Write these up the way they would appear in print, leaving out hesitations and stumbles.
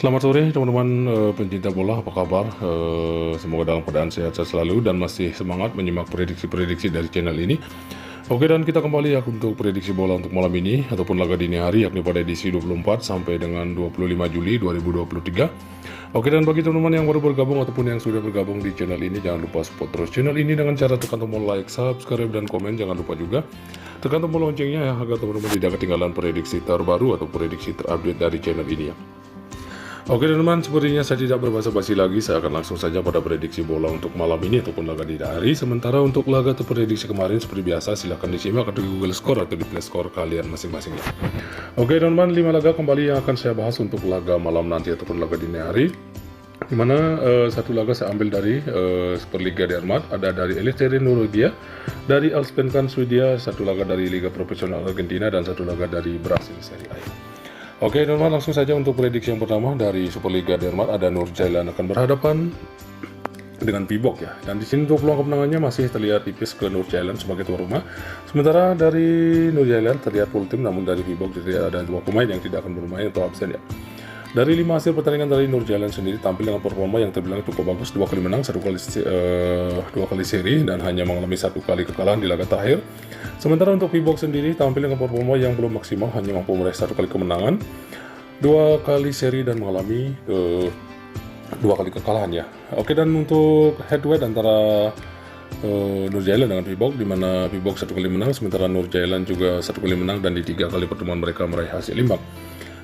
Selamat sore teman-teman pencinta bola, apa kabar? Semoga dalam keadaan sehat-sehat selalu dan masih semangat menyimak prediksi-prediksi dari channel ini. Oke, dan kita kembali ya untuk prediksi bola untuk malam ini ataupun laga dini hari, yakni pada edisi 24 sampai dengan 25 Juli 2023. Oke, dan bagi teman-teman yang baru bergabung ataupun yang sudah bergabung di channel ini, jangan lupa support terus channel ini dengan cara tekan tombol like, subscribe, dan komen. Jangan lupa juga tekan tombol loncengnya ya, agar teman-teman tidak ketinggalan prediksi terbaru atau prediksi terupdate dari channel ini ya. Oke teman-teman, sepertinya saya tidak berbasa-basi lagi, saya akan langsung saja pada prediksi bola untuk malam ini ataupun laga dini hari. Sementara untuk laga atau prediksi kemarin seperti biasa silahkan disimak di Google Score atau di Play Store kalian masing-masing ya. Oke teman-teman, 5 laga kembali yang akan saya bahas untuk laga malam nanti ataupun laga dini hari. Dimana satu laga saya ambil dari Superliga Denmark, ada dari Eliteserien Norwegia, dari Allsvenskan Swedia, satu laga dari Liga Profesional Argentina, dan satu laga dari Brasil Serie A. Oke teman-teman, langsung saja untuk prediksi yang pertama dari Superliga Denmark, ada Nordsjælland akan berhadapan dengan Viborg ya. Dan di sini untuk peluang kemenangannya masih terlihat tipis ke Nordsjælland sebagai tuan rumah. Sementara dari Nordsjælland terlihat full tim, namun dari Viborg terlihat ada 2 pemain yang tidak akan bermain atau absen ya. Dari 5 hasil pertandingan dari Nordsjælland sendiri tampil dengan performa yang terbilang cukup bagus, 2 kali menang, 2 kali seri, dan hanya mengalami 1 kali kekalahan di laga terakhir. Sementara untuk Viborg sendiri tampil dengan performa yang belum maksimal, hanya mampu meraih 1 kali kemenangan, 2 kali seri, dan mengalami 2 kali kekalahan ya. Oke, dan untuk head to head antara Nordsjælland dengan Viborg, di mana Viborg 1 kali menang, sementara Nordsjælland juga 1 kali menang, dan di 3 kali pertemuan mereka meraih hasil imbang.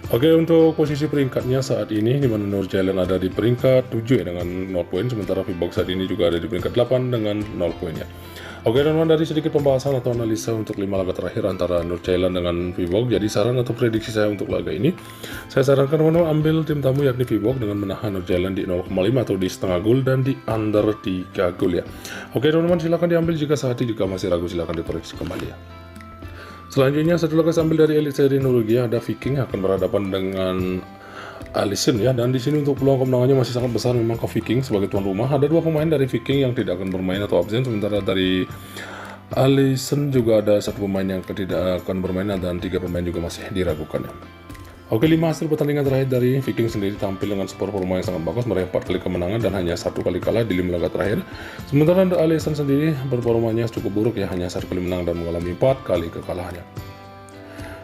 Oke, untuk posisi peringkatnya saat ini, di mana Nordsjælland ada di peringkat 7 ya dengan 0 poin, sementara Viborg saat ini juga ada di peringkat 8 dengan 0 poin ya. Oke teman-teman, dari sedikit pembahasan atau analisa untuk 5 laga terakhir antara Nordsjælland dengan Viborg, jadi saran atau prediksi saya untuk laga ini, saya sarankan teman-teman ambil tim tamu yakni Viborg dengan menahan Nordsjælland di 0,5 atau di setengah gol dan di under 3 gol ya. Oke teman-teman, silahkan diambil jika sehati, jika masih ragu silahkan dikoreksi kembali ya. Selanjutnya satu laga sambil dari Eliteserien Norwegia, ada Viking akan berhadapan dengan Aalesund ya, dan di sini untuk peluang kemenangannya masih sangat besar memang ke Viking sebagai tuan rumah. Ada 2 pemain dari Viking yang tidak akan bermain atau absen, sementara dari Aalesund juga ada 1 pemain yang tidak akan bermain dan 3 pemain juga masih diragukan ya. Oke, 5 hasil pertandingan terakhir dari Viking sendiri tampil dengan performa yang sangat bagus, meraih 4 kali kemenangan dan hanya 1 kali kalah di 5 laga terakhir. Sementara Aalesund sendiri performanya cukup buruk ya, hanya 1 kali menang dan mengalami 4 kali kekalahannya.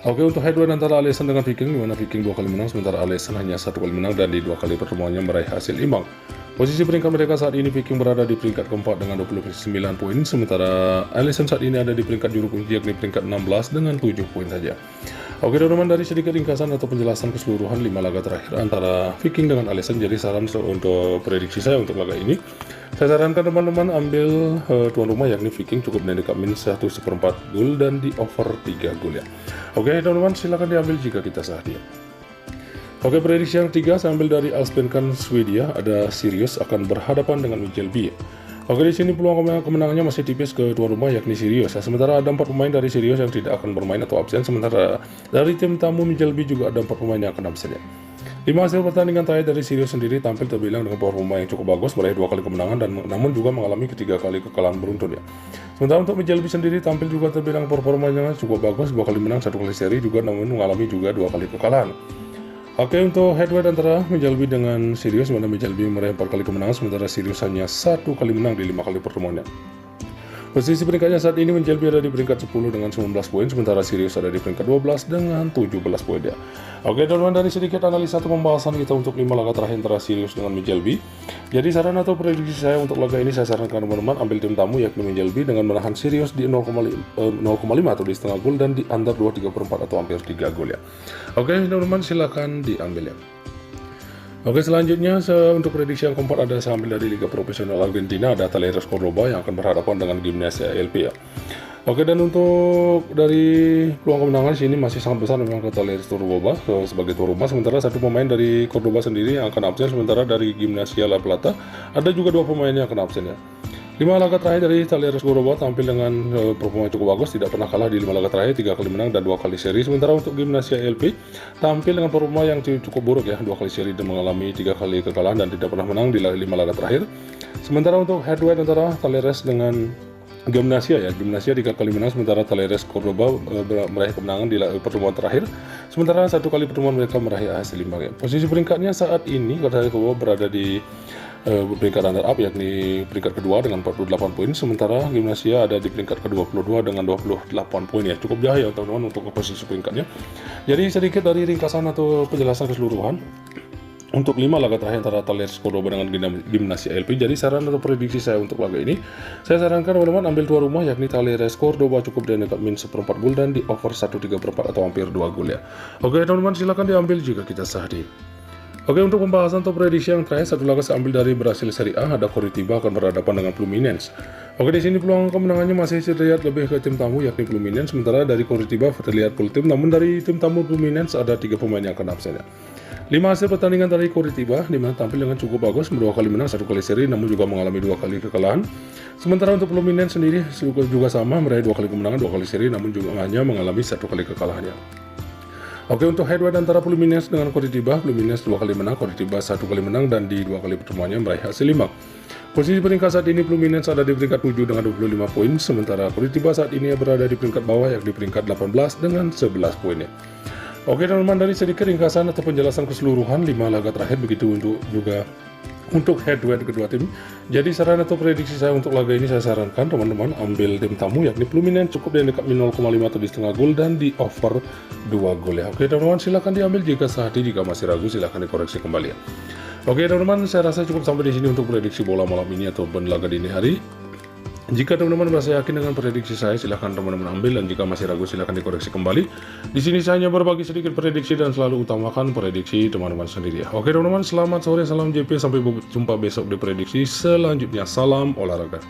Oke, untuk head to head antara Aalesund dengan Viking, di mana Viking 2 kali menang, sementara Aalesund hanya 1 kali menang dan di 2 kali pertemuannya meraih hasil imbang. Posisi peringkat mereka saat ini, Viking berada di peringkat keempat dengan 29 poin, sementara Aalesund saat ini ada di peringkat juru kunci yakni peringkat 16 dengan 7 poin saja. Oke teman-teman, dari sedikit ringkasan atau penjelasan keseluruhan 5 laga terakhir antara Viking dengan Aalesund, jadi saran untuk prediksi saya untuk laga ini, saya sarankan teman-teman ambil tuan rumah yakni Viking cukup dengan dekat min 1/4 gol dan di over 3 gol ya. Oke teman-teman, silakan diambil jika kita sehati ya. Oke, prediksi yang 3 saya ambil dari Allsvenskan Swedia, ada Sirius akan berhadapan dengan Midtjylland ya. Oke, di sini peluang kemenangannya masih tipis ke tuan rumah yakni Sirius ya. Sementara ada 4 pemain dari Sirius yang tidak akan bermain atau absen, sementara dari tim tamu Midtjylland juga ada 4 pemain yang akan absen ya. 5 hasil pertandingan terakhir dari Sirius sendiri tampil terbilang dengan performa yang cukup bagus, meraih 2 kali kemenangan dan namun juga mengalami 3 kali kekalahan beruntun ya. Sementara untuk Midtjylland sendiri tampil juga terbilang performanya cukup bagus, 2 kali menang, 1 kali seri juga, namun mengalami juga 2 kali kekalahan. Oke, untuk head to head antara Midtjylland dengan Sirius, mana Midtjylland meraih 4 kali kemenangan, sementara Sirius hanya 1 kali menang di 5 kali pertemuannya. Posisi peringkatnya saat ini Midtjylland ada di peringkat 10 dengan 19 poin, sementara Sirius ada di peringkat 12 dengan 17 poin ya. Oke teman-teman, dari sedikit analisa atau pembahasan kita untuk 5 laga terakhir antara Sirius dengan Midtjylland, jadi saran atau prediksi saya untuk laga ini, saya sarankan teman-teman ambil tim tamu yakni Midtjylland dengan menahan Sirius di 0,5 atau di setengah gol dan di under 2/3 atau hampir 3 gol ya. Oke teman-teman, silakan diambil ya. Oke, selanjutnya untuk prediksi yang keempat ada saya ambil dari Liga Profesional Argentina, ada Talleres Córdoba yang akan berhadapan dengan Gimnasia ALP ya. Oke, dan untuk dari peluang kemenangan sini masih sangat besar memang ke Talleres Córdoba sebagai tuan rumah, sementara 1 pemain dari Córdoba sendiri yang akan absen, sementara dari Gimnasia La Plata ada juga 2 pemain yang akan absen ya. 5 laga terakhir dari Talleres Córdoba tampil dengan performa cukup bagus, tidak pernah kalah di 5 laga terakhir, 3 kali menang dan 2 kali seri. Sementara untuk Gimnasia LP tampil dengan performa yang cukup buruk ya, 2 kali seri dan mengalami 3 kali kekalahan dan tidak pernah menang di 5 laga terakhir. Sementara untuk head to head antara Talleres dengan Gimnasia ya, Gimnasia 3 kali menang, sementara Talleres Cordoba meraih kemenangan di pertemuan terakhir. Sementara 1 kali pertemuan mereka meraih hasil imbang ya. Posisi peringkatnya saat ini Talleres Cordoba berada di peringkat runner up, yakni peringkat kedua dengan 48 poin, sementara Gimnasia ada di peringkat ke-22 dengan 28 poin ya. Cukup jauh ya teman-teman untuk posisi peringkatnya. Jadi sedikit dari ringkasan atau penjelasan keseluruhan untuk 5 laga terakhir antara Talleres Cordoba dengan Gimnasia LP. Jadi saran atau prediksi saya untuk laga ini, saya sarankan teman-teman ambil tuan rumah, yakni Talleres Cordoba cukup dan dekat min 1/4 gol dan di over 1/3/4 atau hampir 2 gol ya. Oke teman-teman, silahkan diambil jika kita sahdi. Oke, untuk pembahasan atau prediksi yang terakhir, satu laga saya ambil dari Brasil Serie A, ada Coritiba akan berhadapan dengan Fluminense. Oke, di sini peluang kemenangannya masih terlihat lebih ke tim tamu, yakni Fluminense, sementara dari Coritiba terlihat full tim, namun dari tim tamu Fluminense ada 3 pemain yang akan absen ya. 5 hasil pertandingan dari Coritiba, di mana tampil dengan cukup bagus, 2 kali menang, 1 kali seri, namun juga mengalami 2 kali kekalahan. Sementara untuk Fluminense sendiri juga sama, meraih 2 kali kemenangan, 2 kali seri, namun juga hanya mengalami 1 kali kekalahannya. Oke, untuk head-to-head antara Fluminense dengan Coritiba, Fluminense 2 kali menang, Coritiba 1 kali menang, dan di 2 kali pertemuannya meraih hasil imbang. Posisi peringkat saat ini Fluminense ada di peringkat 7 dengan 25 poin, sementara Coritiba saat ini berada di peringkat bawah, yakni di peringkat 18 dengan 11 poinnya. Oke teman-teman, dari sedikit ringkasan atau penjelasan keseluruhan 5 laga terakhir, begitu untuk head-to-head kedua tim. Jadi saran atau prediksi saya untuk laga ini, saya sarankan teman-teman ambil tim tamu, yakni Fluminense cukup di dekat min 0,5 atau di setengah gol dan di over 2 gol ya. Oke teman-teman, silahkan diambil jika sahdi, jika masih ragu silahkan dikoreksi kembali ya. Oke teman-teman, saya rasa cukup sampai di sini untuk prediksi bola malam ini ataupun laga dini hari. Jika teman-teman merasa yakin dengan prediksi saya, silahkan teman-teman ambil, dan jika masih ragu silahkan dikoreksi kembali. Di sini saya hanya berbagi sedikit prediksi dan selalu utamakan prediksi teman-teman sendiri ya. Oke teman-teman, selamat sore, salam JP, sampai jumpa besok di prediksi selanjutnya. Salam olahraga.